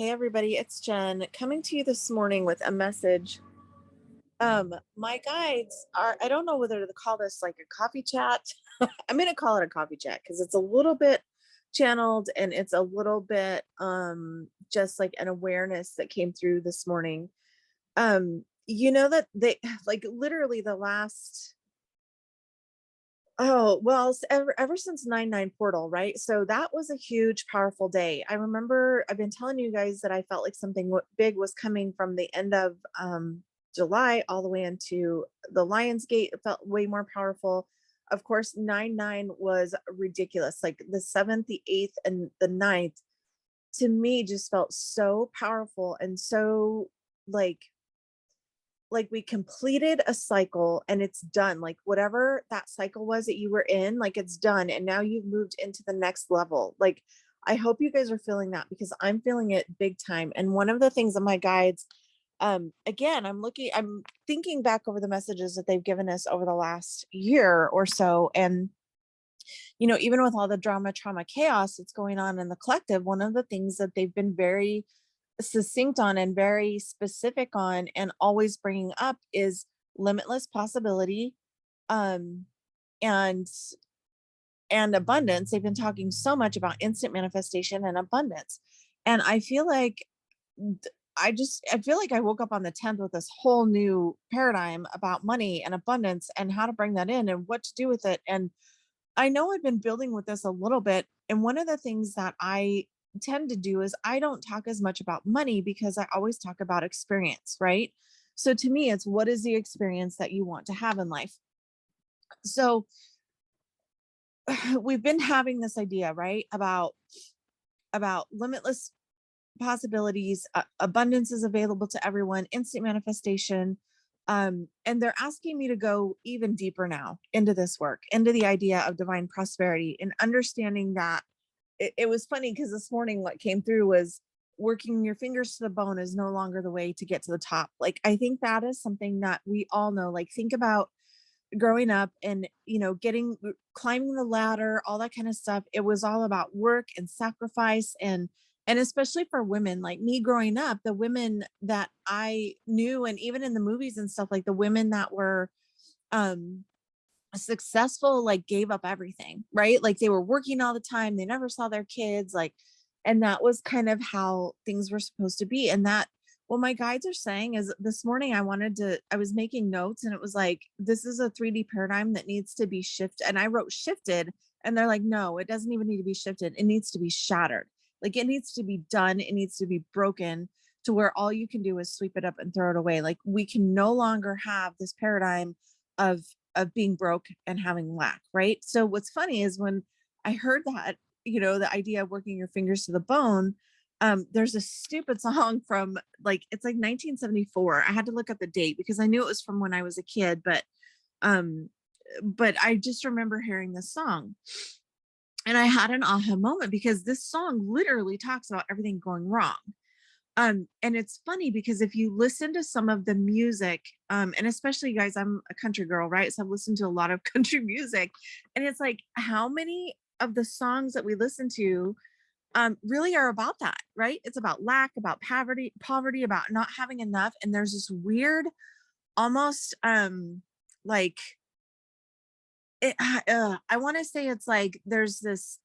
Hey everybody, it's Jen coming to you this morning with a message. My guides are, I don't know whether to call this like a coffee chat. I'm gonna call it a coffee chat because it's a little bit channeled and it's a little bit just like an awareness that came through this morning. That they like literally the last ever since 9/9 portal, right? So that was a huge, powerful day. I remember I've been telling you guys that I felt like something big was coming from the end of July all the way into the Lion's Gate. It felt way more powerful. Of course, 9/9 was ridiculous. Like the 7th, the 8th, and the 9th to me just felt so powerful and so like we completed a cycle and it's done. Like whatever that cycle was that you were in, like it's done and now you've moved into the next level. Like I hope you guys are feeling that because I'm feeling it big time. And one of the things that my guides, again, I'm thinking back over the messages that they've given us over the last year or so. And even with all the drama, trauma, chaos that's going on in the collective, one of the things that they've been very succinct on and very specific on and always bringing up is limitless possibility, um and abundance. They've been talking so much about instant manifestation and abundance, and I feel like I feel like I woke up on the 10th with this whole new paradigm about money and abundance and how to bring that in and what to do with it. And I know I've been building with this a little bit. And one of the things that I tend to do is I don't talk as much about money because I always talk about experience, right? So to me, it's what is the experience that you want to have in life? So we've been having this idea, right? About limitless possibilities, abundance is available to everyone, instant manifestation. And they're asking me to go even deeper now into this work, into the idea of divine prosperity and understanding that it was funny because this morning what came through was working your fingers to the bone is no longer the way to get to the top. Like I think that is something that we all know. Like think about growing up and getting climbing the ladder, all that kind of stuff. It was all about work and sacrifice, and especially for women like me growing up, the women that I knew, and even in the movies and stuff, like the women that were um successful, like gave up everything, right? Like they were working all the time, they never saw their kids, like, and that was kind of how things were supposed to be. And that what my guides are saying is this morning I was making notes and it was like this is a 3D paradigm that needs to be shifted, and I wrote shifted, and they're like no, it doesn't even need to be shifted, it needs to be shattered. Like it needs to be done, it needs to be broken to where all you can do is sweep it up and throw it away. Like we can no longer have this paradigm of being broke and having lack, right? So what's funny is when I heard that, the idea of working your fingers to the bone, there's a stupid song from like it's like 1974. I had to look up the date because I knew it was from when I was a kid, um but I just remember hearing this song and I had an aha moment because this song literally talks about everything going wrong. And it's funny because if you listen to some of the music, and especially you guys, I'm a country girl, right? So I've listened to a lot of country music, and it's like how many of the songs that we listen to really are about that, right? It's about lack, about poverty, about not having enough. And there's this weird, almost like I want to say it's like there's this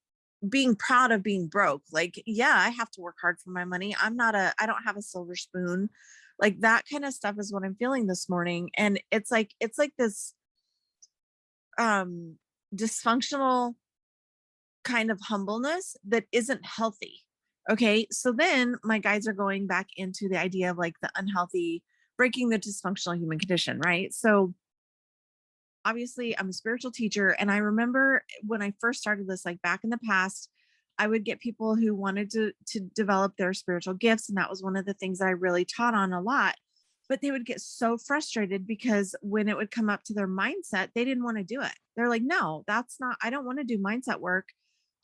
being proud of being broke. Like, yeah, I have to work hard for my money. I don't have a silver spoon. Like that kind of stuff is what I'm feeling this morning. And it's like this um dysfunctional kind of humbleness that isn't healthy. Okay. So then my guides are going back into the idea of like the unhealthy, breaking the dysfunctional human condition, right? So obviously I'm a spiritual teacher, and I remember when I first started this, like back in the past, I would get people who wanted to develop their spiritual gifts, and that was one of the things that I really taught on a lot. But they would get so frustrated because when it would come up to their mindset, they didn't want to do it. They're like, no, that's not, I don't want to do mindset work.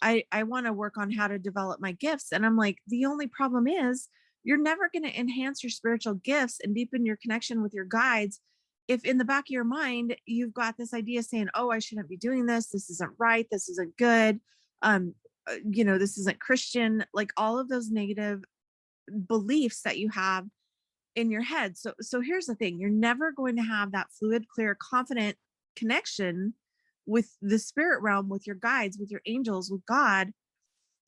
I want to work on how to develop my gifts. And I'm like, the only problem is you're never going to enhance your spiritual gifts and deepen your connection with your guides if in the back of your mind you've got this idea saying, oh, I shouldn't be doing this isn't right, this isn't good, this isn't Christian, like all of those negative beliefs that you have in your head. So here's the thing. You're never going to have that fluid, clear, confident connection with the spirit realm, with your guides, with your angels, with God,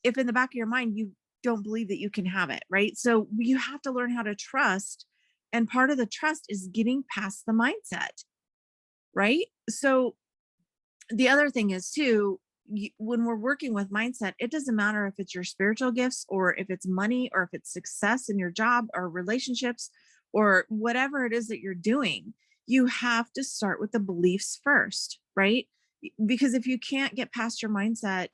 if in the back of your mind you don't believe that you can have it, right? So you have to learn how to trust. And part of the trust is getting past the mindset, right? So the other thing is too, when we're working with mindset, it doesn't matter if it's your spiritual gifts or if it's money or if it's success in your job or relationships or whatever it is that you're doing. You have to start with the beliefs first, right? Because if you can't get past your mindset,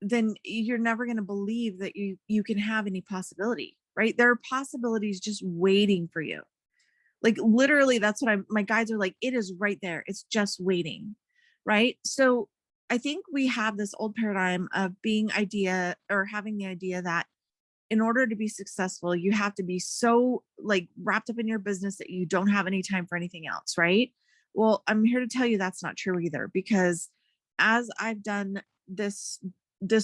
then you're never going to believe that you can have any possibility, right? There are possibilities just waiting for you. Like literally, that's what my guides are like, it is right there. It's just waiting. Right. So I think we have this old paradigm of being idea or having the idea that in order to be successful, you have to be so like wrapped up in your business that you don't have any time for anything else. Right. Well, I'm here to tell you that's not true either, because as I've done this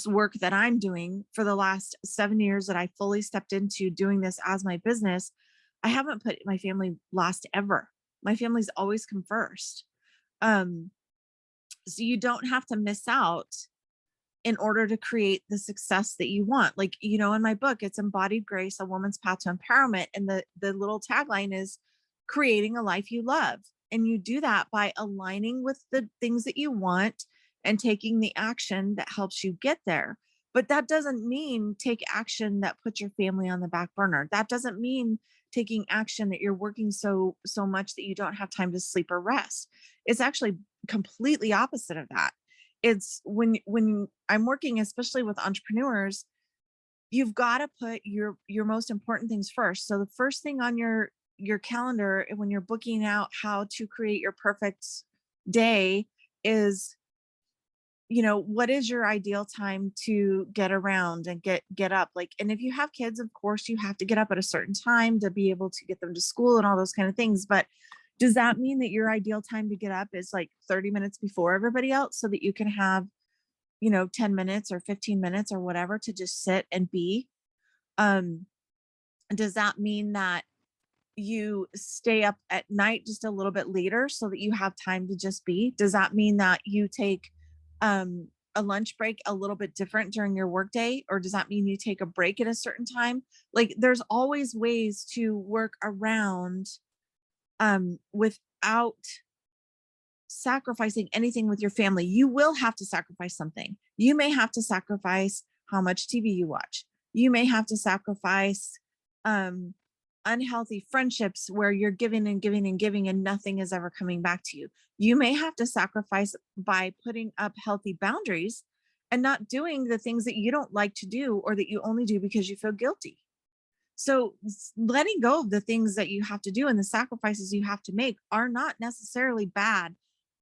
work that I'm doing for the last 7 years that I fully stepped into doing this as my business, I haven't put my family last ever. My family's always come first. Um, so you don't have to miss out in order to create the success that you want. Like, in my book, it's Embodied Grace, A Woman's Path to Empowerment. And the little tagline is creating a life you love. And you do that by aligning with the things that you want and taking the action that helps you get there. But that doesn't mean take action that puts your family on the back burner. That doesn't mean taking action that you're working so much that you don't have time to sleep or rest. It's actually completely opposite of that. It's when I'm working, especially with entrepreneurs, you've got to put your most important things first. So the first thing on your calendar when you're booking out how to create your perfect day is, what is your ideal time to get around and get up? Like, and if you have kids, of course you have to get up at a certain time to be able to get them to school and all those kind of things. But does that mean that your ideal time to get up is like 30 minutes before everybody else so that you can have, 10 minutes or 15 minutes or whatever to just sit and be? Um, does that mean that you stay up at night just a little bit later so that you have time to just be? Does that mean that you take a lunch break a little bit different during your workday? Or does that mean you take a break at a certain time? Like there's always ways to work around without sacrificing anything with your family. You will have to sacrifice something. You may have to sacrifice how much TV you watch. You may have to sacrifice um, unhealthy friendships where you're giving and giving and giving and nothing is ever coming back to you. You may have to sacrifice by putting up healthy boundaries and not doing the things that you don't like to do or that you only do because you feel guilty. So letting go of the things that you have to do and the sacrifices you have to make are not necessarily bad.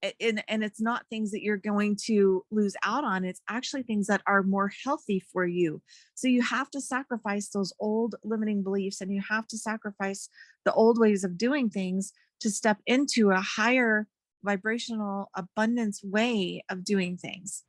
And it's not things that you're going to lose out on. It's actually things that are more healthy for you. So you have to sacrifice those old limiting beliefs and you have to sacrifice the old ways of doing things to step into a higher vibrational abundance way of doing things.